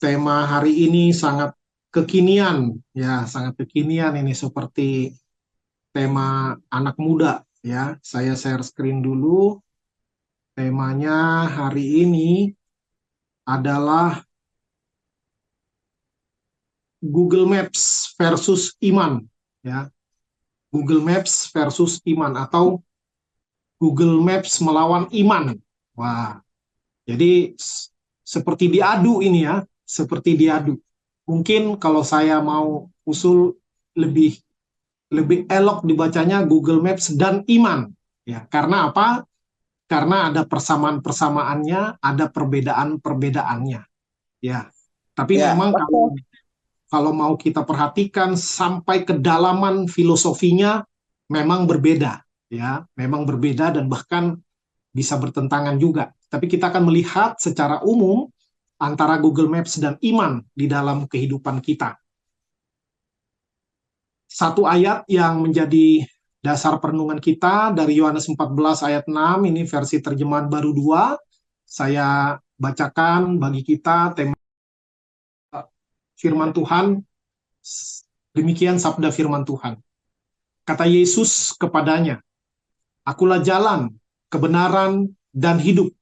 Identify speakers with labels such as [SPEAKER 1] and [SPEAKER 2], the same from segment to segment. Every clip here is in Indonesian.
[SPEAKER 1] tema hari ini sangat kekinian, ya, sangat kekinian ini seperti tema anak muda, ya. Saya share screen dulu. Temanya hari ini adalah Google Maps versus iman, ya. Google Maps versus iman atau Google Maps melawan iman. Wah, jadi seperti diadu ini ya, seperti diadu. Mungkin kalau saya mau usul lebih lebih elok dibacanya Google Maps dan iman. Ya, karena apa? Karena ada persamaan-persamaannya, ada perbedaan-perbedaannya. Ya, tapi
[SPEAKER 2] Ya,
[SPEAKER 1] memang kalau
[SPEAKER 2] betul.
[SPEAKER 1] kalau mau kita perhatikan sampai kedalaman filosofinya memang berbeda, ya, memang berbeda dan bahkan bisa bertentangan juga. Tapi kita akan melihat secara umum antara Google Maps dan iman di dalam kehidupan kita. Satu ayat yang menjadi dasar perenungan kita dari Yohanes 14 ayat 6, ini versi terjemahan baru 2. Saya bacakan bagi kita tema firman Tuhan. Demikian sabda firman Tuhan. Kata Yesus kepadanya, "Akulah jalan, kebenaran, dan hidup.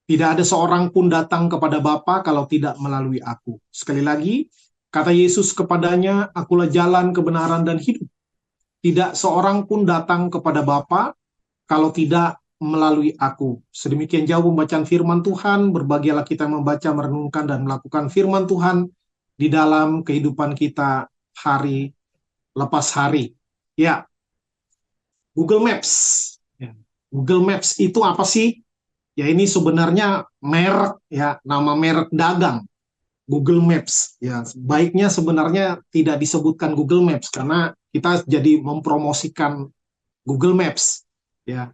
[SPEAKER 1] Tidak ada seorang pun datang kepada Bapa kalau tidak melalui aku." Sekali lagi, kata Yesus kepadanya, "Akulah jalan, kebenaran, dan hidup. Tidak seorang pun datang kepada Bapa kalau tidak melalui aku." Sedemikian jauh pembacaan firman Tuhan. Berbahagialah kita membaca, merenungkan, dan melakukan firman Tuhan di dalam kehidupan kita hari lepas hari. Ya, Google Maps. Ya. Google Maps itu apa sih? Ya, ini sebenarnya merek, ya, nama merek dagang. Google Maps, ya, baiknya sebenarnya tidak disebutkan Google Maps karena kita jadi mempromosikan Google Maps, ya.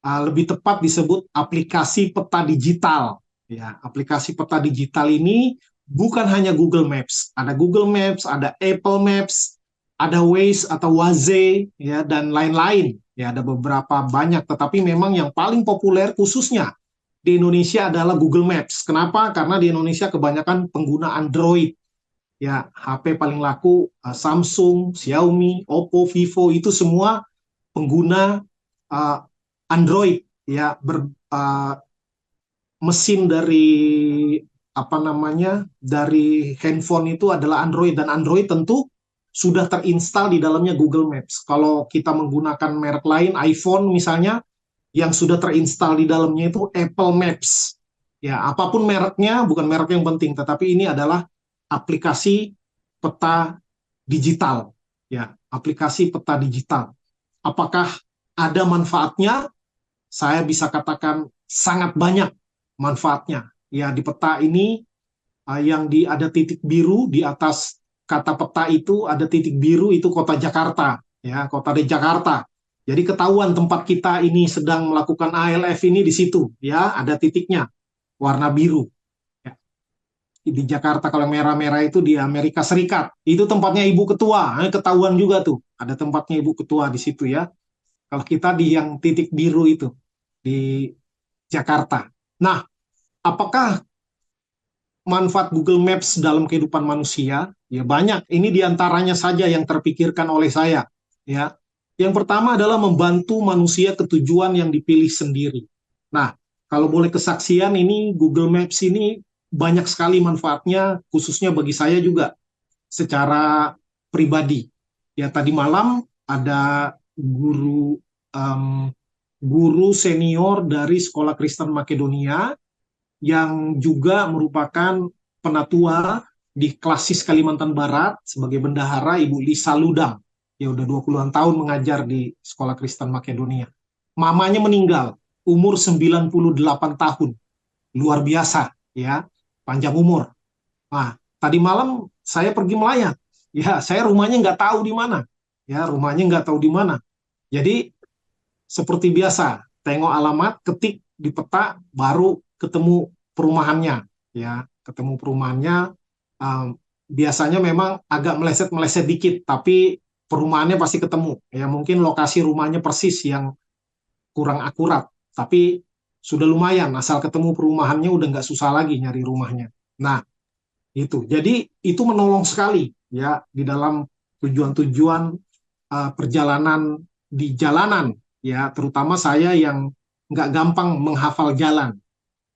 [SPEAKER 1] Lebih tepat disebut aplikasi peta digital, ya. Aplikasi peta digital ini bukan hanya Google Maps, ada Google Maps, ada Apple Maps, ada Waze atau Waze, ya, dan lain-lain, ya, ada beberapa banyak, tetapi memang yang paling populer khususnya di Indonesia adalah Google Maps. Kenapa? Karena di Indonesia kebanyakan pengguna Android. Ya, HP paling laku Samsung, Xiaomi, Oppo, Vivo itu semua pengguna uh, Android. Ya, mesin dari apa namanya dari handphone itu adalah Android dan Android tentu sudah terinstal di dalamnya Google Maps. Kalau kita menggunakan merek lain, iPhone misalnya, yang sudah terinstal di dalamnya itu Apple Maps. Ya, apapun mereknya, bukan merek yang penting, tetapi ini adalah aplikasi peta digital. Ya, aplikasi peta digital. Apakah ada manfaatnya? Saya bisa katakan sangat banyak manfaatnya. Ya, di peta ini yang ada titik biru di atas kata peta itu ada titik biru itu kota Jakarta, ya, kota di Jakarta. Jadi ketahuan tempat kita ini sedang melakukan ALF ini di situ, ya, ada titiknya warna biru. Ya. Di Jakarta kalau merah-merah itu di Amerika Serikat. Itu tempatnya Ibu Ketua, ketahuan juga tuh. Ada tempatnya Ibu Ketua di situ ya. Kalau kita di yang titik biru itu di Jakarta. Nah, apakah manfaat Google Maps dalam kehidupan manusia? Ya banyak. Ini diantaranya saja yang terpikirkan oleh saya. Ya, yang pertama adalah membantu manusia ke tujuan yang dipilih sendiri. Nah, kalau boleh kesaksian ini Google Maps ini banyak sekali manfaatnya, khususnya bagi saya juga secara pribadi. Ya tadi malam ada um, guru senior dari Sekolah Kristen Makedonia yang juga merupakan penatua di Klasis Kalimantan Barat sebagai bendahara, Ibu Lisa Ludang. Ya udah 20-an tahun mengajar di Sekolah Kristen Makedonia. Mamanya meninggal umur 98 tahun. Luar biasa ya, panjang umur. Nah, tadi malam saya pergi melayat. Ya, saya rumahnya nggak tahu di mana. Ya, rumahnya nggak tahu di mana. Jadi seperti biasa, tengok alamat, ketik di peta, baru ketemu perumahannya, ya, ketemu perumahannya. Biasanya memang agak meleset-meleset dikit, tapi perumahannya pasti ketemu. Ya, mungkin lokasi rumahnya persis yang kurang akurat, tapi sudah lumayan. Asal ketemu perumahannya, udah nggak susah lagi nyari rumahnya. Nah, Itu. Jadi itu menolong sekali ya di dalam tujuan-tujuan perjalanan di jalanan ya, terutama saya yang nggak gampang menghafal jalan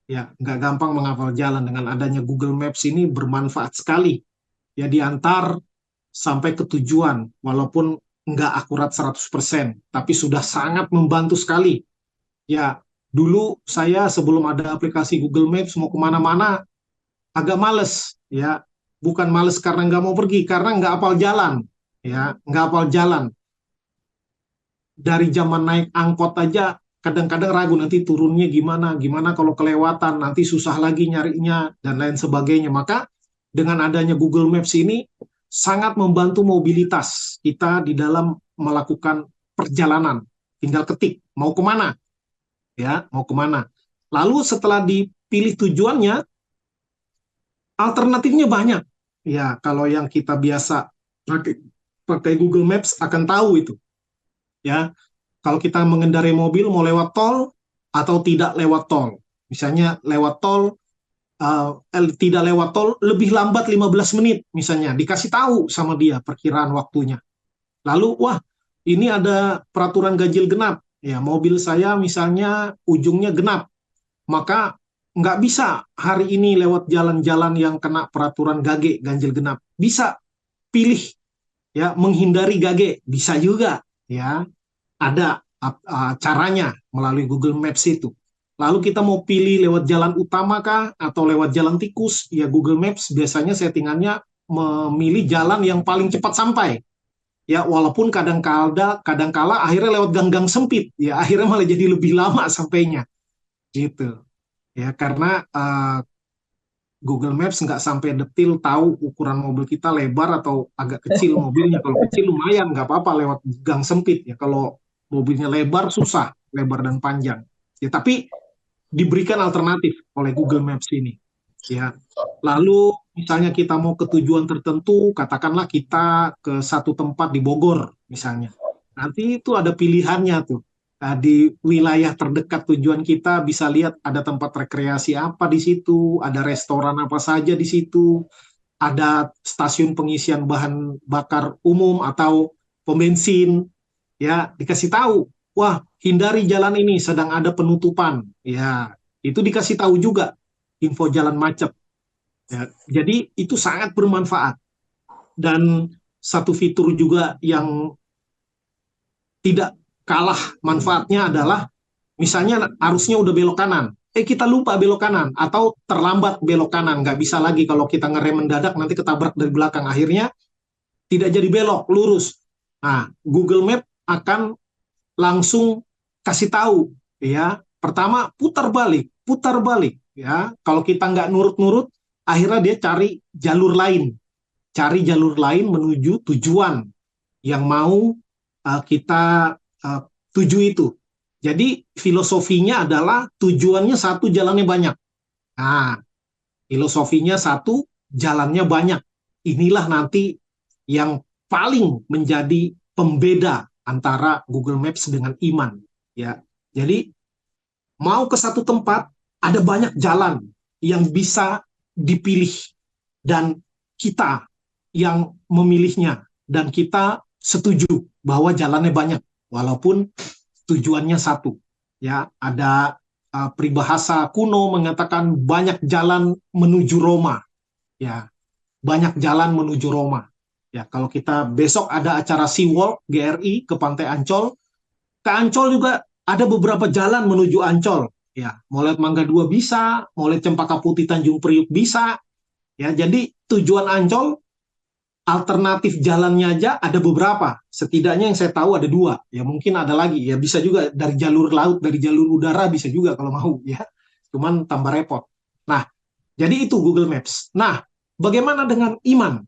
[SPEAKER 1] ya, nggak gampang menghafal jalan. Dengan adanya Google Maps ini bermanfaat sekali ya, diantar sampai ke tujuan walaupun nggak akurat 100%, tapi sudah sangat membantu sekali ya. Dulu saya sebelum ada aplikasi Google Maps mau kemana-mana agak males ya, bukan males karena nggak mau pergi, karena nggak hafal jalan ya, nggak hafal jalan. Dari zaman naik angkot aja kadang-kadang ragu nanti turunnya gimana, gimana kalau kelewatan nanti susah lagi nyarinya dan lain sebagainya. Maka dengan adanya Google Maps ini sangat membantu mobilitas kita di dalam melakukan perjalanan. Tinggal ketik mau kemana ya, mau kemana. Lalu setelah dipilih tujuannya, alternatifnya banyak. Ya, kalau yang kita biasa pakai pakai Google Maps akan tahu itu. Ya, kalau kita mengendarai mobil mau lewat tol atau tidak lewat tol. Misalnya lewat tol, tidak lewat tol lebih lambat 15 menit misalnya, dikasih tahu sama dia perkiraan waktunya. Lalu, wah, ini ada peraturan ganjil genap. Ya, mobil saya misalnya ujungnya genap, maka nggak bisa hari ini lewat jalan-jalan yang kena peraturan gage ganjil genap. Bisa pilih ya menghindari gage, bisa juga ya. Ada caranya melalui Google Maps itu. Lalu kita mau pilih lewat jalan utama kah atau lewat jalan tikus? Ya Google Maps biasanya settingannya memilih jalan yang paling cepat sampai. Ya walaupun kadang kala akhirnya lewat gang-gang sempit, ya akhirnya malah jadi lebih lama sampainya gitu. Ya karena Google Maps nggak sampai detil tahu ukuran mobil kita lebar atau agak kecil mobilnya. Kalau kecil lumayan, nggak apa-apa lewat gang sempit ya. Kalau mobilnya lebar susah, lebar dan panjang. Ya tapi diberikan alternatif oleh Google Maps ini. Ya. Lalu misalnya kita mau ke tujuan tertentu, katakanlah kita ke satu tempat di Bogor misalnya. Nanti itu ada pilihannya tuh. Nah, di wilayah terdekat tujuan kita bisa lihat ada tempat rekreasi apa di situ, ada restoran apa saja di situ, ada stasiun pengisian bahan bakar umum atau pom bensin, ya dikasih tahu, wah hindari jalan ini sedang ada penutupan, ya itu dikasih tahu juga info jalan macet. Ya, jadi itu sangat bermanfaat. Dan satu fitur juga yang tidak kalah manfaatnya adalah misalnya arusnya udah belok kanan, kita lupa belok kanan atau terlambat belok kanan, nggak bisa lagi kalau kita ngerem mendadak nanti ketabrak dari belakang, akhirnya tidak jadi belok lurus. Nah, Google Map akan langsung kasih tahu ya. Pertama putar balik ya. Kalau kita nggak nurut-nurut, akhirnya dia cari jalur lain menuju tujuan yang mau kita uh, tuju itu. Jadi filosofinya adalah tujuannya satu, jalannya banyak. Nah, filosofinya satu, jalannya banyak. Inilah nanti yang paling menjadi pembeda antara Google Maps dengan iman. Ya, jadi mau ke satu tempat ada banyak jalan yang bisa dipilih dan kita yang memilihnya dan kita setuju bahwa jalannya banyak walaupun tujuannya satu. Ya, ada peribahasa kuno mengatakan banyak jalan menuju Roma. Ya, banyak jalan menuju Roma. Ya, kalau kita besok ada acara SeaWorld GRI ke Pantai Ancol, ke Ancol juga ada beberapa jalan menuju Ancol. Ya, mau lihat Mangga 2 bisa, mau lihat Cempaka Putih Tanjung Priuk bisa. Ya, jadi tujuan Ancol alternatif jalannya aja ada beberapa. Setidaknya yang saya tahu ada dua. Ya mungkin ada lagi. Ya bisa juga dari jalur laut, dari jalur udara bisa juga kalau mau ya. Cuman tambah repot. Nah, jadi itu Google Maps. Nah, bagaimana dengan iman?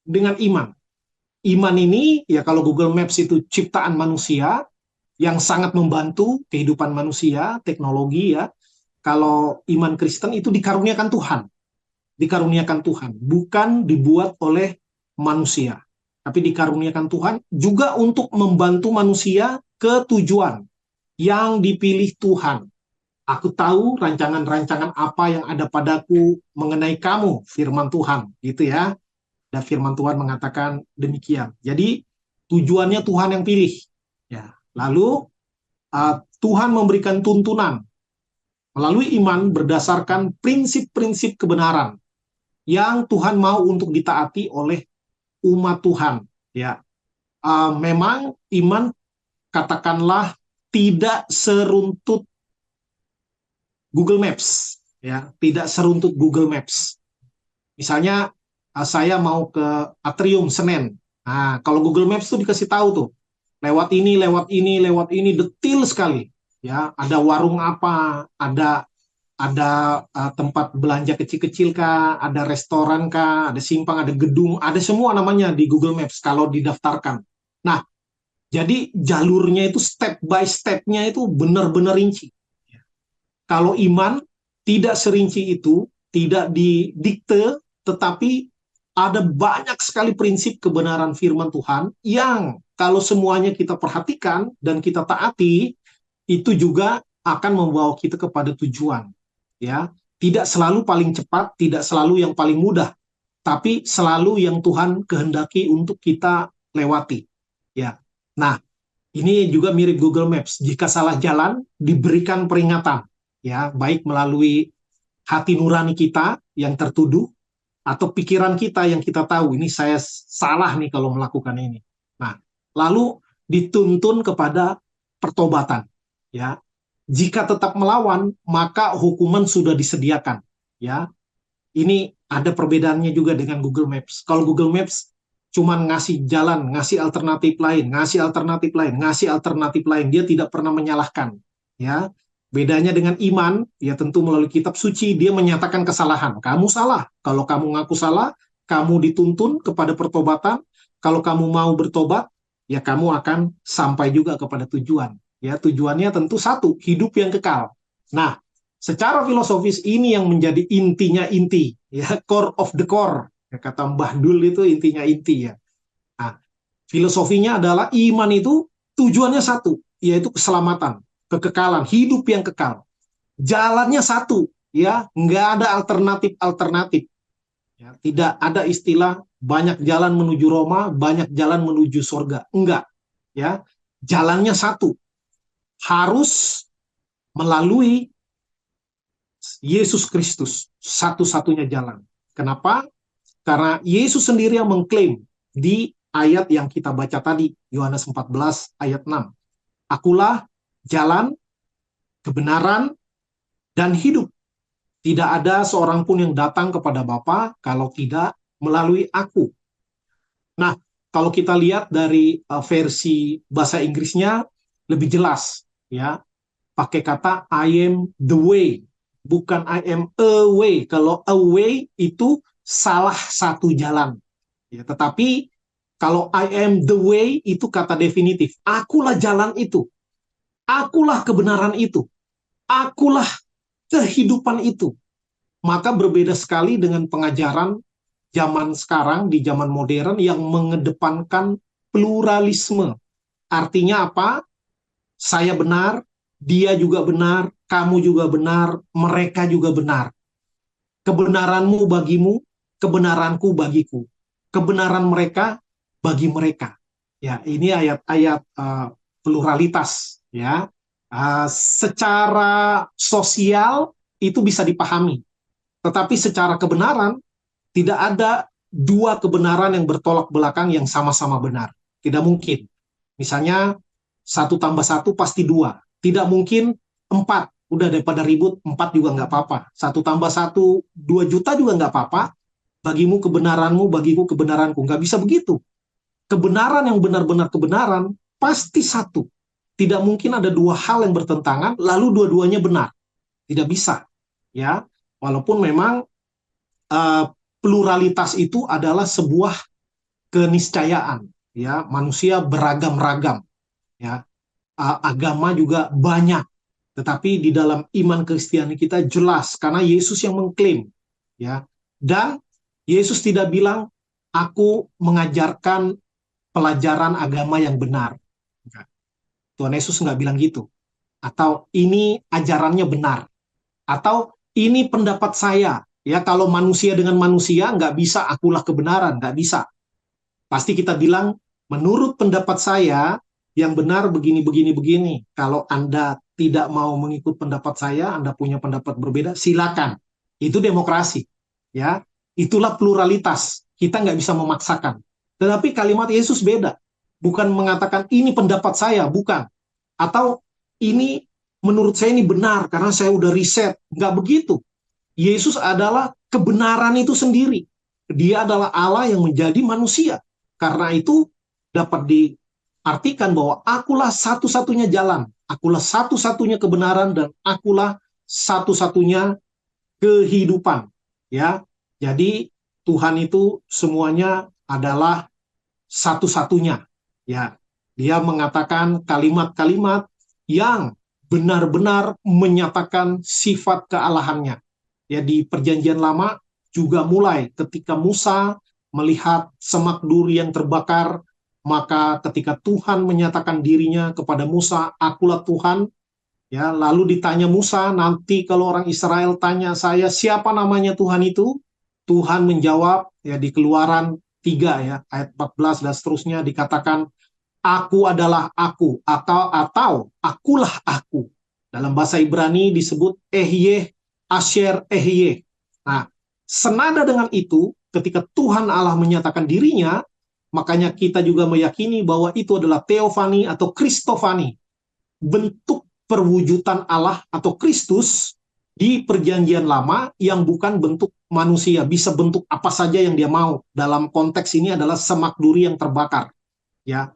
[SPEAKER 1] Dengan iman. Iman ini ya kalau Google Maps itu ciptaan manusia yang sangat membantu kehidupan manusia, teknologi ya. Kalau iman Kristen itu dikaruniakan Tuhan, bukan dibuat oleh manusia, tapi dikaruniakan Tuhan juga untuk membantu manusia ke tujuan yang dipilih Tuhan. Aku tahu rancangan-rancangan apa yang ada padaku mengenai kamu, firman Tuhan, gitu ya. Dan firman Tuhan mengatakan demikian. Jadi tujuannya Tuhan yang pilih. Ya. Lalu Tuhan memberikan tuntunan melalui iman berdasarkan prinsip-prinsip kebenaran yang Tuhan mau untuk ditaati oleh umat Tuhan. Ya, memang iman katakanlah tidak seruntut Google Maps, ya, tidak seruntut Google Maps. Misalnya saya mau ke Atrium Senen. Nah, kalau Google Maps tuh dikasih tahu tuh lewat ini, lewat ini, lewat ini, detail sekali. Ya, ada warung apa, ada tempat belanja kecil-kecil kah, ada restoran kah, ada simpang, ada gedung, ada semua namanya di Google Maps kalau didaftarkan. Nah, jadi jalurnya itu step by step-nya itu benar-benar rinci. Kalau iman tidak serinci itu, tidak didikte, tetapi ada banyak sekali prinsip kebenaran firman Tuhan yang kalau semuanya kita perhatikan dan kita taati, itu juga akan membawa kita kepada tujuan. Ya, tidak selalu paling cepat, tidak selalu yang paling mudah, tapi selalu yang Tuhan kehendaki untuk kita lewati. Ya. Nah, ini juga mirip Google Maps. Jika salah jalan, diberikan peringatan, ya, baik melalui hati nurani kita yang tertuduh atau pikiran kita yang kita tahu ini saya salah nih kalau melakukan ini. Nah, lalu dituntun kepada pertobatan, ya. Jika tetap melawan, maka hukuman sudah disediakan, ya. Ini ada perbedaannya juga dengan Google Maps. Kalau Google Maps cuma ngasih jalan, ngasih alternatif lain, ngasih alternatif lain, ngasih alternatif lain, dia tidak pernah menyalahkan, ya. Bedanya dengan iman, ya tentu melalui kitab suci dia menyatakan kesalahan. Kamu salah. Kalau kamu ngaku salah, kamu dituntun kepada pertobatan. Kalau kamu mau bertobat, ya kamu akan sampai juga kepada tujuan. Ya, tujuannya tentu satu, hidup yang kekal. Nah, secara filosofis ini yang menjadi intinya inti, ya, core of the core. Ya, kata Mbah Dul itu intinya inti ya. Nah, filosofinya adalah iman itu tujuannya satu, yaitu keselamatan, kekekalan, hidup yang kekal. Jalannya satu, ya, nggak ada alternatif-alternatif. Ya, tidak ada istilah banyak jalan menuju Roma, banyak jalan menuju surga. Enggak, ya. Jalannya satu, harus melalui Yesus Kristus, satu-satunya jalan. Kenapa? Karena Yesus sendiri yang mengklaim di ayat yang kita baca tadi, Yohanes 14 ayat 6. Akulah jalan, kebenaran, dan hidup. Tidak ada seorang pun yang datang kepada Bapa kalau tidak melalui aku. Nah, kalau kita lihat dari versi bahasa Inggrisnya lebih jelas, ya, pakai kata I am the way, bukan I am a way. Kalau a way itu salah satu jalan, ya, tetapi kalau I am the way itu kata definitif. Akulah jalan itu, akulah kebenaran itu, akulah kehidupan itu. Maka berbeda sekali dengan pengajaran zaman sekarang di zaman modern yang mengedepankan pluralisme. Artinya apa? Saya benar, dia juga benar, kamu juga benar, mereka juga benar. Kebenaranmu bagimu, kebenaranku bagiku. Kebenaran mereka bagi mereka. Ya, ini ayat-ayat pluralitas, ya. Secara sosial itu bisa dipahami, tetapi secara kebenaran tidak ada dua kebenaran yang bertolak belakang yang sama-sama benar. Tidak mungkin. Misalnya, satu tambah satu pasti dua. Tidak mungkin empat. Udah daripada ribut, empat juga nggak apa-apa. Satu tambah satu, 2 juta juga nggak apa-apa. Bagimu kebenaranmu, bagiku kebenaranku. Nggak bisa begitu. Kebenaran yang benar-benar kebenaran, pasti satu. Tidak mungkin ada dua hal yang bertentangan, lalu dua-duanya benar. Tidak bisa. Ya, walaupun memang uh, pluralitas itu adalah sebuah keniscayaan, ya, manusia beragam-ragam, ya, agama juga banyak, tetapi di dalam iman Kristiani kita jelas karena Yesus yang mengklaim, ya, dan Yesus tidak bilang aku mengajarkan pelajaran agama yang benar. Tuhan Yesus nggak bilang gitu. atau ini ajarannya benar, atau ini pendapat saya. Ya, kalau manusia dengan manusia nggak bisa akulah kebenaran, nggak bisa. Pasti kita bilang, menurut pendapat saya yang benar begini, begini, begini. Kalau Anda tidak mau mengikut pendapat saya, Anda punya pendapat berbeda, silakan. Itu demokrasi. Ya, itulah pluralitas. Kita nggak bisa memaksakan. Tetapi kalimat Yesus beda. Bukan mengatakan ini pendapat saya, bukan. Atau ini menurut saya ini benar karena saya udah riset. Nggak begitu. Yesus adalah kebenaran itu sendiri. Dia adalah Allah yang menjadi manusia. Karena itu dapat diartikan bahwa akulah satu-satunya jalan, akulah satu-satunya kebenaran, dan akulah satu-satunya kehidupan. Ya, jadi Tuhan itu semuanya adalah satu-satunya. Ya, dia mengatakan kalimat-kalimat yang benar-benar menyatakan sifat kealahannya. Ya, di Perjanjian Lama juga mulai ketika Musa melihat semak duri yang terbakar, maka ketika Tuhan menyatakan dirinya kepada Musa, akulah Tuhan, ya, lalu ditanya Musa, nanti kalau orang Israel tanya saya siapa namanya Tuhan itu, Tuhan menjawab, ya, di Keluaran 3 ya ayat 14 dan seterusnya dikatakan, aku adalah aku, atau akulah aku. Dalam bahasa Ibrani disebut Ehyeh Asher Ehyeh. Nah, senada dengan itu, ketika Tuhan Allah menyatakan dirinya, makanya kita juga meyakini bahwa itu adalah teofani atau kristofani, bentuk perwujudan Allah atau Kristus di Perjanjian Lama yang bukan bentuk manusia, bisa bentuk apa saja yang dia mau. Dalam konteks ini adalah semak duri yang terbakar. Ya,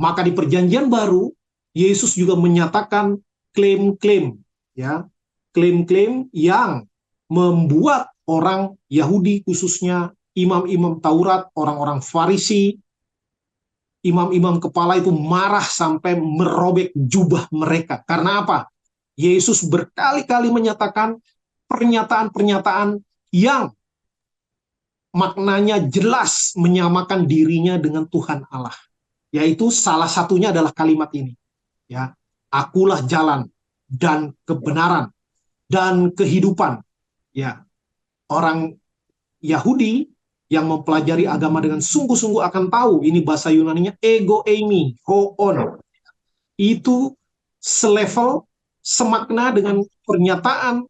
[SPEAKER 1] maka di Perjanjian Baru Yesus juga menyatakan klaim-klaim, ya, klaim-klaim yang membuat orang Yahudi, khususnya imam-imam Taurat, orang-orang Farisi, imam-imam kepala itu marah sampai merobek jubah mereka. Karena apa? Yesus berkali-kali menyatakan pernyataan-pernyataan yang maknanya jelas menyamakan dirinya dengan Tuhan Allah. Yaitu salah satunya adalah kalimat ini. Ya, akulah jalan dan kebenaran dan kehidupan. Ya, orang Yahudi yang mempelajari agama dengan sungguh-sungguh akan tahu, ini bahasa Yunaninya ego eimi, hoon. Itu selevel, semakna dengan pernyataan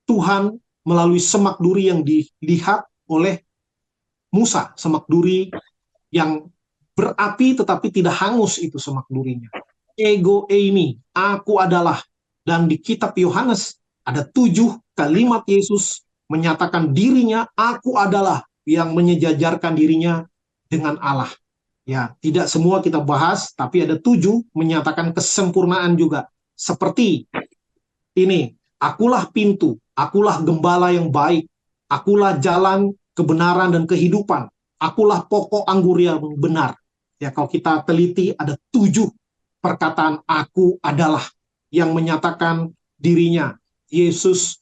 [SPEAKER 1] Tuhan melalui semak duri yang dilihat oleh Musa, semak duri yang berapi tetapi tidak hangus itu semak durinya. Ego eimi, aku adalah. Dan di kitab Yohanes ada 7 kalimat Yesus menyatakan dirinya, aku adalah, yang menyejajarkan dirinya dengan Allah. Ya, tidak semua kita bahas, tapi ada 7 menyatakan kesempurnaan juga. Seperti ini, akulah pintu, akulah gembala yang baik, akulah jalan, kebenaran, dan kehidupan, akulah pokok anggur yang benar. Ya, kalau kita teliti ada 7 perkataan aku adalah yang menyatakan dirinya. Yesus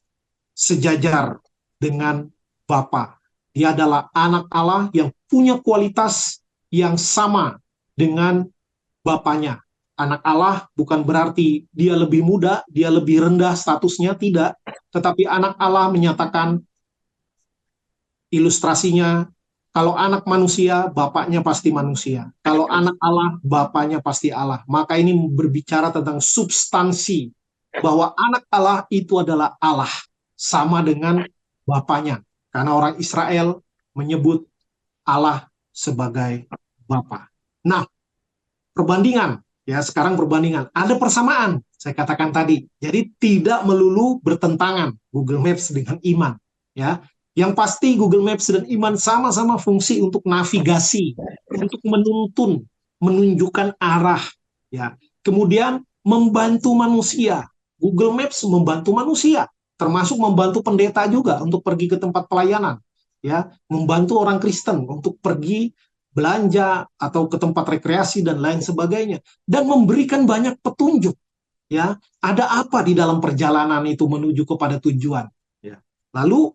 [SPEAKER 1] sejajar dengan Bapa. Dia adalah anak Allah yang punya kualitas yang sama dengan Bapanya. Anak Allah bukan berarti dia lebih muda, dia lebih rendah statusnya, tidak. Tetapi anak Allah menyatakan ilustrasinya, kalau anak manusia, bapaknya pasti manusia. Kalau anak Allah, bapaknya pasti Allah. Maka ini berbicara tentang substansi, bahwa anak Allah itu adalah Allah, sama dengan bapaknya. Karena orang Israel menyebut Allah sebagai Bapa. Nah, perbandingan, ya sekarang perbandingan. Ada persamaan, saya katakan tadi. Jadi tidak melulu bertentangan Google Maps dengan iman. Ya, yang pasti Google Maps dan iman sama-sama fungsi untuk navigasi, untuk menuntun, menunjukkan arah. Ya, kemudian membantu manusia. Google Maps membantu manusia, termasuk membantu pendeta juga untuk pergi ke tempat pelayanan, ya, membantu orang Kristen untuk pergi belanja atau ke tempat rekreasi dan lain sebagainya, dan memberikan banyak petunjuk, ya, ada apa di dalam perjalanan itu menuju kepada tujuan, ya. Lalu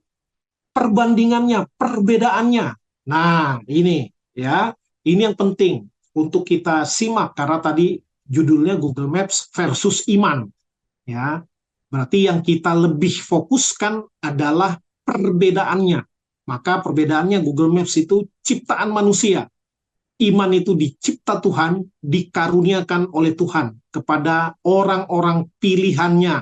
[SPEAKER 1] perbandingannya, perbedaannya. Nah, ini ya, ini yang penting untuk kita simak karena tadi judulnya Google Maps versus iman. ya. Berarti yang kita lebih fokuskan adalah perbedaannya. Maka perbedaannya Google Maps itu ciptaan manusia. Iman itu dicipta Tuhan, dikaruniakan oleh Tuhan kepada orang-orang pilihannya,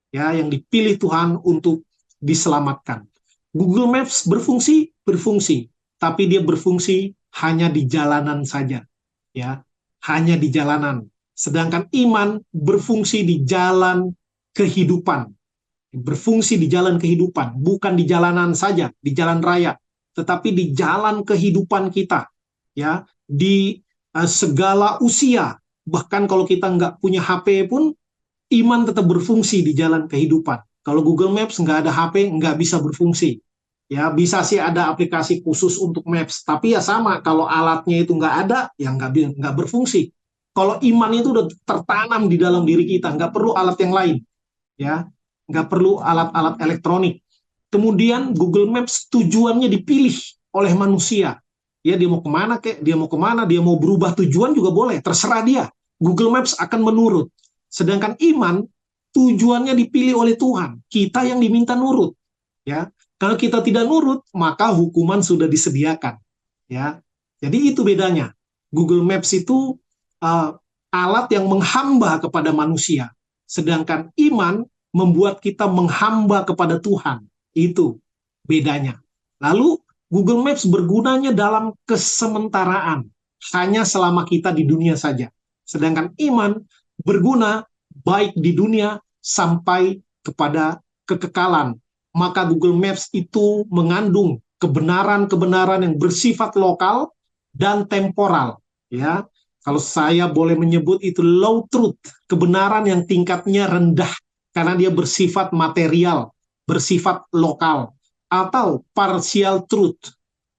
[SPEAKER 1] ya, yang dipilih Tuhan untuk diselamatkan. Google Maps berfungsi, tapi dia berfungsi hanya di jalanan saja, ya, hanya di jalanan. Sedangkan iman berfungsi di jalan kehidupan, berfungsi di jalan kehidupan, bukan di jalanan saja, di jalan raya, tetapi di jalan kehidupan kita, ya, di segala usia. Bahkan kalau kita nggak punya HP pun, iman tetap berfungsi di jalan kehidupan. Kalau Google Maps nggak ada HP, nggak bisa berfungsi. Ya, bisa sih ada aplikasi khusus untuk Maps, tapi ya sama, kalau alatnya itu nggak ada, ya nggak berfungsi. Kalau iman itu udah tertanam di dalam diri kita, nggak perlu alat yang lain, ya, nggak perlu alat-alat elektronik. Kemudian Google Maps tujuannya dipilih oleh manusia. Ya, dia mau kemana kek, dia mau kemana, dia mau berubah tujuan juga boleh, terserah dia. Google Maps akan menurut. Sedangkan iman tujuannya dipilih oleh Tuhan. Kita yang diminta nurut. Ya, kalau kita tidak nurut, maka hukuman sudah disediakan. Ya, jadi itu bedanya. Google Maps itu uh, alat yang menghamba kepada manusia, sedangkan iman membuat kita menghamba kepada Tuhan. Itu bedanya. Lalu Google Maps bergunanya dalam kesementaraan, hanya selama kita di dunia saja. Sedangkan iman berguna baik di dunia sampai kepada kekekalan. Maka Google Maps itu mengandung kebenaran-kebenaran yang bersifat lokal dan temporal. Ya, kalau saya boleh menyebut itu low truth, kebenaran yang tingkatnya rendah karena dia bersifat material, bersifat lokal, atau partial truth,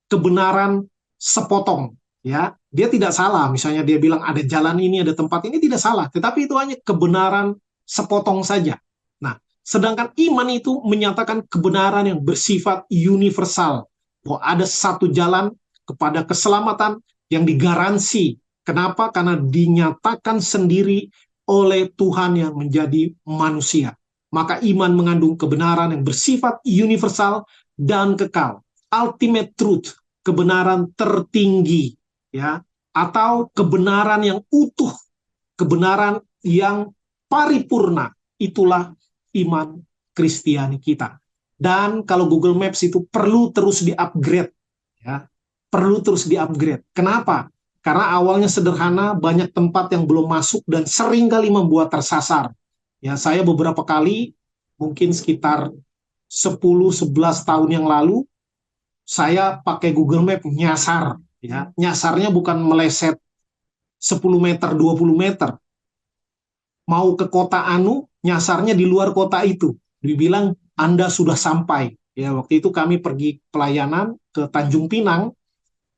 [SPEAKER 1] kebenaran sepotong. Ya, dia tidak salah. Misalnya dia bilang ada jalan ini, ada tempat ini, tidak salah. Tetapi itu hanya kebenaran sepotong saja. Nah, sedangkan iman itu menyatakan kebenaran yang bersifat universal, bahwa ada satu jalan kepada keselamatan yang digaransi. Kenapa? Karena dinyatakan sendiri oleh Tuhan yang menjadi manusia. Maka iman mengandung kebenaran yang bersifat universal dan kekal. Ultimate truth, kebenaran tertinggi, ya, atau kebenaran yang utuh, kebenaran yang paripurna. Itulah iman Kristiani kita. Dan kalau Google Maps itu perlu terus di-upgrade, ya, perlu terus di-upgrade. Kenapa? Karena awalnya sederhana, banyak tempat yang belum masuk dan seringkali membuat tersasar. Ya, saya beberapa kali, mungkin sekitar 10-11 tahun yang lalu, saya pakai Google Map nyasar. Ya, nyasarnya bukan meleset 10 meter, 20 meter. Mau ke kota anu, nyasarnya di luar kota itu. Dibilang, Anda sudah sampai. Ya, waktu itu kami pergi pelayanan ke Tanjung Pinang,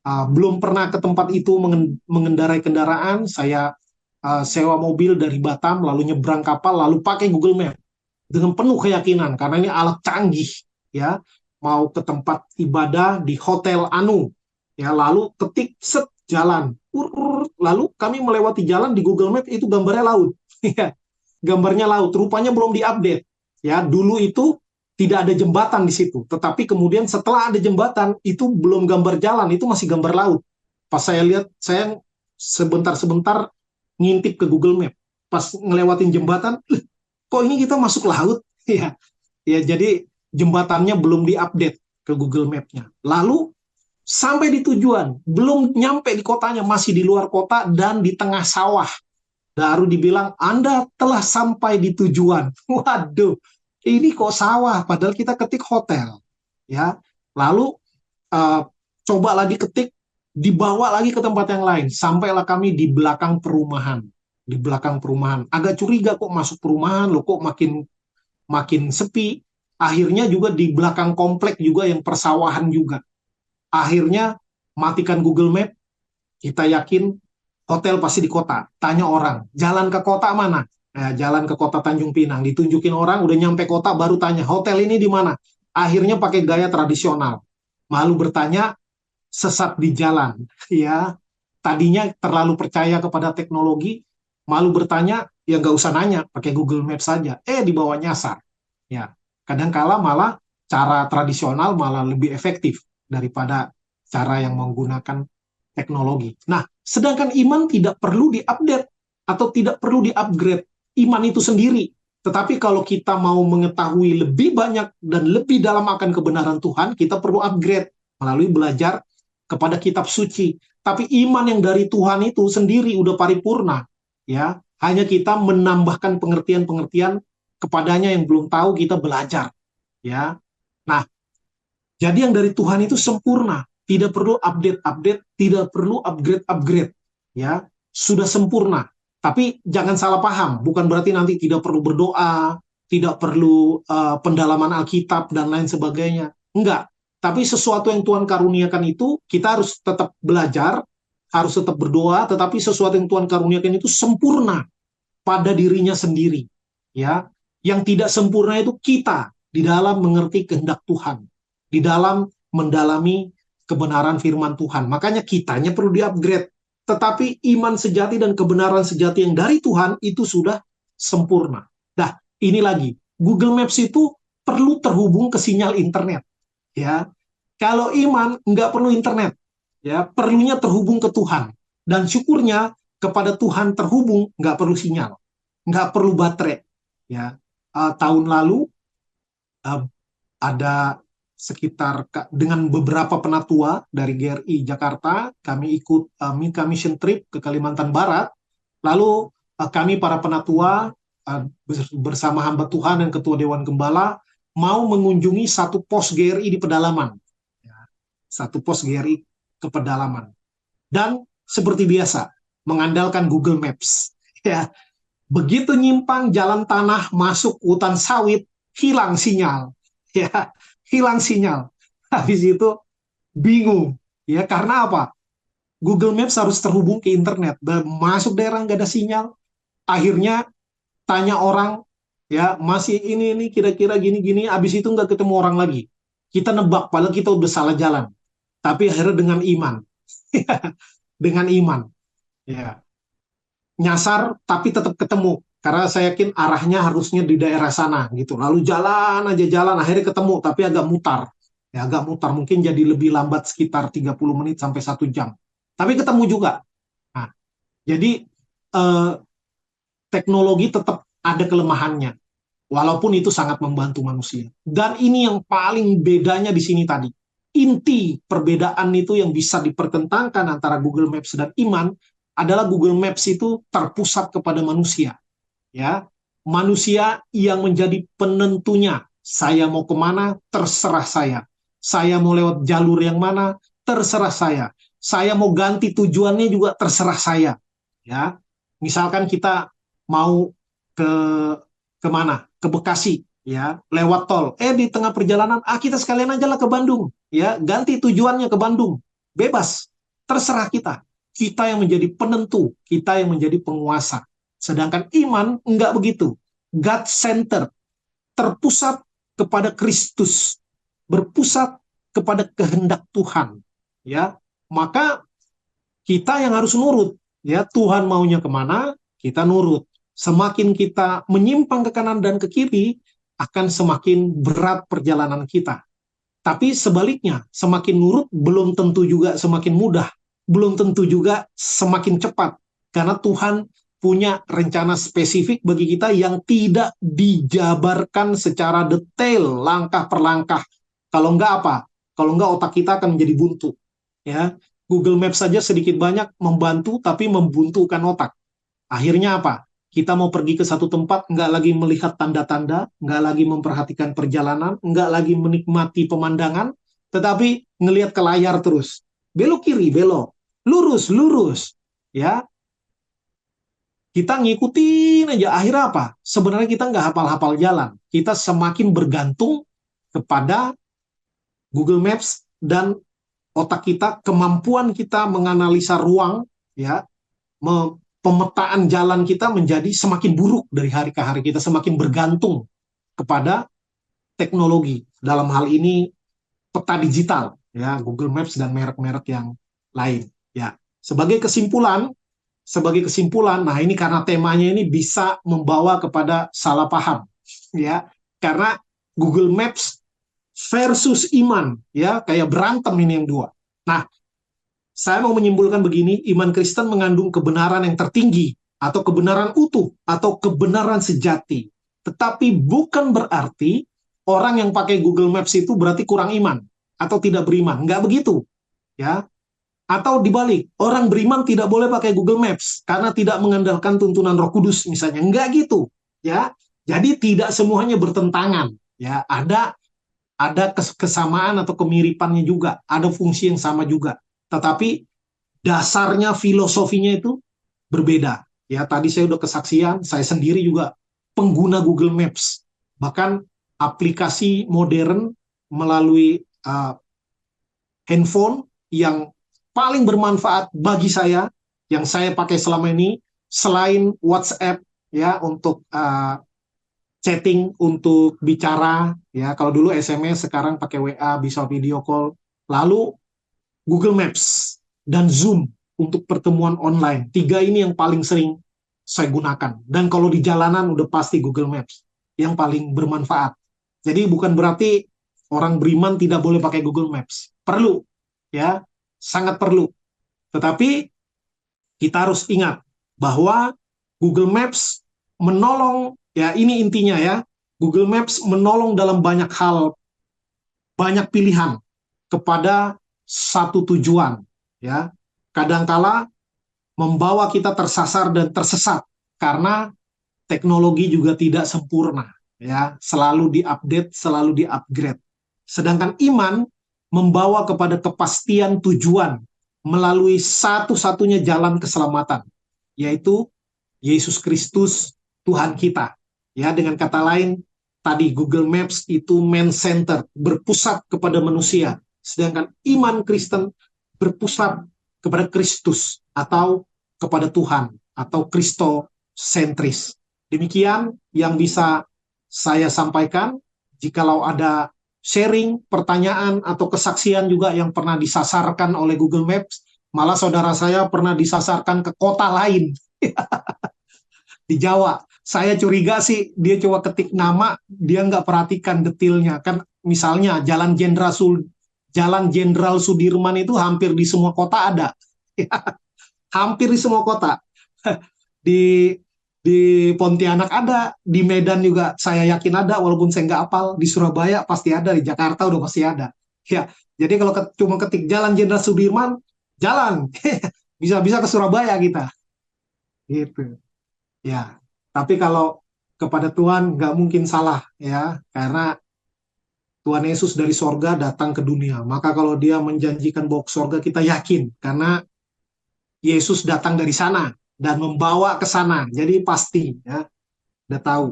[SPEAKER 1] belum pernah ke tempat itu mengendarai kendaraan, saya sewa mobil dari Batam, lalu nyebrang kapal, lalu pakai Google Map dengan penuh keyakinan, karena ini alat canggih, ya, mau ke tempat ibadah di Hotel Anu, ya, lalu ketik set jalan, lalu kami melewati jalan di Google Map itu gambarnya laut, ya, gambarnya laut, rupanya belum diupdate, ya, dulu itu tidak ada jembatan di situ, tetapi kemudian setelah ada jembatan itu belum gambar jalan, itu masih gambar laut. Pas saya lihat, saya sebentar-sebentar ngintip ke Google Map, pas ngelewatin jembatan, kok ini kita masuk laut? Ya, ya, jadi jembatannya belum diupdate ke Google Map-nya. Lalu sampai di tujuan, belum nyampe di kotanya, masih di luar kota dan di tengah sawah. Baru dibilang, Anda telah sampai di tujuan. Waduh, ini kok sawah, padahal kita ketik hotel. Ya, lalu uh, coba lagi ketik, dibawa lagi ke tempat yang lain. Sampailah kami di belakang perumahan. Di belakang perumahan. Agak curiga kok masuk perumahan, loh kok makin makin sepi. Akhirnya juga di belakang komplek juga yang persawahan juga. Akhirnya matikan Google Map, kita yakin hotel pasti di kota. Tanya orang, jalan ke kota mana? Jalan ke kota Tanjung Pinang. Ditunjukin orang, udah nyampe kota, baru tanya, hotel ini di mana? Akhirnya pakai gaya tradisional. Malu bertanya, sesat di jalan. Ya, tadinya terlalu percaya kepada teknologi, malu bertanya, ya nggak usah nanya, pakai Google Maps saja. Dibawa nyasar. Ya, kadangkala malah cara tradisional malah lebih efektif daripada cara yang menggunakan teknologi. Nah, sedangkan iman tidak perlu diupdate atau tidak perlu diupgrade iman itu sendiri. Tetapi kalau kita mau mengetahui lebih banyak dan lebih dalam akan kebenaran Tuhan, kita perlu upgrade melalui belajar kepada kitab suci. Tapi iman yang dari Tuhan itu sendiri udah paripurna, ya. Hanya kita menambahkan pengertian-pengertian kepadanya yang belum tahu, kita belajar, ya. Nah, jadi yang dari Tuhan itu sempurna, tidak perlu update-update, tidak perlu upgrade-upgrade, ya. Sudah sempurna. Tapi jangan salah paham, bukan berarti nanti tidak perlu berdoa, tidak perlu pendalaman Alkitab dan lain sebagainya. Enggak. Tapi sesuatu yang Tuhan karuniakan itu kita harus tetap belajar, harus tetap berdoa, tetapi sesuatu yang Tuhan karuniakan itu sempurna pada dirinya sendiri, ya. Yang tidak sempurna itu kita di dalam mengerti kehendak Tuhan, di dalam mendalami kebenaran firman Tuhan. Makanya kitanya perlu di-upgrade. Tetapi iman sejati dan kebenaran sejati yang dari Tuhan itu sudah sempurna. Nah, ini lagi, Google Maps itu perlu terhubung ke sinyal internet, ya. Kalau iman nggak perlu internet, ya, perlunya terhubung ke Tuhan. Dan syukurnya kepada Tuhan terhubung, nggak perlu sinyal, nggak perlu baterai, ya. Tahun lalu uh, ada sekitar dengan beberapa penatua dari GRI Jakarta, kami ikut Minka Mission Trip ke Kalimantan Barat. Lalu kami para penatua bersama hamba Tuhan dan Ketua Dewan Gembala mau mengunjungi satu pos GRI di pedalaman, satu pos GRI ke pedalaman. Dan seperti biasa, mengandalkan Google Maps. Ya, begitu nyimpang jalan tanah masuk hutan sawit, hilang sinyal. Ya, hilang sinyal. Habis itu bingung. Ya, karena apa? Google Maps harus terhubung ke internet. Dan masuk daerah nggak ada sinyal. Akhirnya tanya orang, ya masih ini kira-kira gini-gini. Habis itu nggak ketemu orang lagi. Kita nebak, padahal kita udah salah jalan. Tapi akhirnya dengan iman. Dengan iman. Ya, nyasar tapi tetap ketemu karena saya yakin arahnya harusnya di daerah sana gitu, lalu jalan aja jalan akhirnya ketemu tapi agak mutar, ya agak mutar mungkin jadi lebih lambat sekitar 30 menit sampai 1 jam tapi ketemu juga. Nah, jadi eh, teknologi tetap ada kelemahannya walaupun itu sangat membantu manusia. Dan ini yang paling bedanya di sini tadi, inti perbedaan itu yang bisa dipertentangkan antara Google Maps dan iman adalah Google Maps itu terpusat kepada manusia, ya, manusia yang menjadi penentunya. Saya mau kemana, terserah saya mau lewat jalur yang mana, terserah saya mau ganti tujuannya juga terserah saya, ya. Misalkan kita mau ke kemana, ke Bekasi, ya, lewat tol, di tengah perjalanan, kita sekalian aja lah ke Bandung, ya, ganti tujuannya ke Bandung, bebas, terserah kita yang menjadi penentu, kita yang menjadi penguasa. Sedangkan iman enggak begitu. God center, terpusat kepada Kristus, berpusat kepada kehendak Tuhan. Ya, maka kita yang harus nurut. Ya, Tuhan maunya kemana, kita nurut. Semakin kita menyimpang ke kanan dan ke kiri, akan semakin berat perjalanan kita. Tapi sebaliknya, semakin nurut belum tentu juga semakin mudah, belum tentu juga semakin cepat. Karena Tuhan punya rencana spesifik bagi kita yang tidak dijabarkan secara detail, langkah per langkah. Kalau enggak apa? Kalau enggak otak kita akan menjadi buntu. Ya, Google Maps saja sedikit banyak membantu, tapi membuntukan otak. Akhirnya apa? Kita mau pergi ke satu tempat, nggak lagi melihat tanda-tanda, nggak lagi memperhatikan perjalanan, nggak lagi menikmati pemandangan, tetapi ngelihat ke layar terus. Belok kiri, belok. Lurus, lurus. Ya, kita ngikutin aja. Akhirnya apa? Sebenarnya kita nggak hafal-hafal jalan. Kita semakin bergantung kepada Google Maps dan otak kita, kemampuan kita menganalisa ruang, ya, pemetaan jalan kita menjadi semakin buruk dari hari ke hari. Kita semakin bergantung kepada teknologi. Dalam hal ini peta digital, ya, Google Maps dan merek-merek yang lain. Ya, sebagai kesimpulan, sebagai kesimpulan, nah ini karena temanya ini bisa membawa kepada salah paham, ya, karena Google Maps versus iman, ya, kayak berantem ini yang dua. Nah, saya mau menyimpulkan begini, iman Kristen mengandung kebenaran yang tertinggi, atau kebenaran utuh, atau kebenaran sejati. Tetapi bukan berarti orang yang pakai Google Maps itu berarti kurang iman, atau tidak beriman. Nggak begitu, ya. Atau dibalik, orang beriman tidak boleh pakai Google Maps karena tidak mengandalkan tuntunan Roh Kudus misalnya. Enggak gitu, ya. Jadi tidak semuanya bertentangan, ya. Ada kesamaan atau kemiripannya juga, ada fungsi yang sama juga. Tetapi dasarnya filosofinya itu berbeda. Ya, tadi saya udah kesaksian, saya sendiri juga pengguna Google Maps. Bahkan aplikasi modern melalui handphone yang paling bermanfaat bagi saya, yang saya pakai selama ini, selain WhatsApp, ya, untuk chatting, untuk bicara, ya, kalau dulu SMS, sekarang pakai WA, bisa video call, lalu Google Maps dan Zoom untuk pertemuan online. Tiga ini yang paling sering saya gunakan. Dan kalau di jalanan udah pasti Google Maps yang paling bermanfaat. Jadi bukan berarti orang beriman tidak boleh pakai Google Maps. Perlu, ya, sangat perlu. Tetapi kita harus ingat bahwa Google Maps menolong, ya, ini intinya, ya. Google Maps menolong dalam banyak hal, banyak pilihan kepada satu tujuan, ya. Kadangkala membawa kita tersasar dan tersesat karena teknologi juga tidak sempurna, ya. Selalu diupdate, selalu diupgrade. Sedangkan iman membawa kepada kepastian tujuan melalui satu-satunya jalan keselamatan, yaitu Yesus Kristus Tuhan kita. Ya, dengan kata lain, tadi Google Maps itu man center, berpusat kepada manusia, sedangkan iman Kristen berpusat kepada Kristus atau kepada Tuhan atau Kristosentris. Demikian yang bisa saya sampaikan. Jikalau ada sharing, pertanyaan, atau kesaksian juga yang pernah disasarkan oleh Google Maps, malah saudara saya pernah disasarkan ke kota lain di Jawa. Saya curiga sih dia coba ketik nama, dia nggak perhatikan detailnya. Kan misalnya Jalan Jenderal Sudirman itu hampir di semua kota ada. Hampir di semua kota. Di Pontianak ada, di Medan juga saya yakin ada, walaupun saya nggak hafal. Di Surabaya pasti ada, di Jakarta udah pasti ada. Ya, jadi kalau cuma ketik Jalan Jenderal Sudirman, jalan. Bisa-bisa ke Surabaya kita. Gitu. Ya, tapi kalau kepada Tuhan nggak mungkin salah, ya, karena Tuhan Yesus dari sorga datang ke dunia. Maka kalau dia menjanjikan bawa ke sorga, kita yakin karena Yesus datang dari sana dan membawa ke sana. Jadi pasti, ya, udah tahu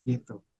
[SPEAKER 1] gitu.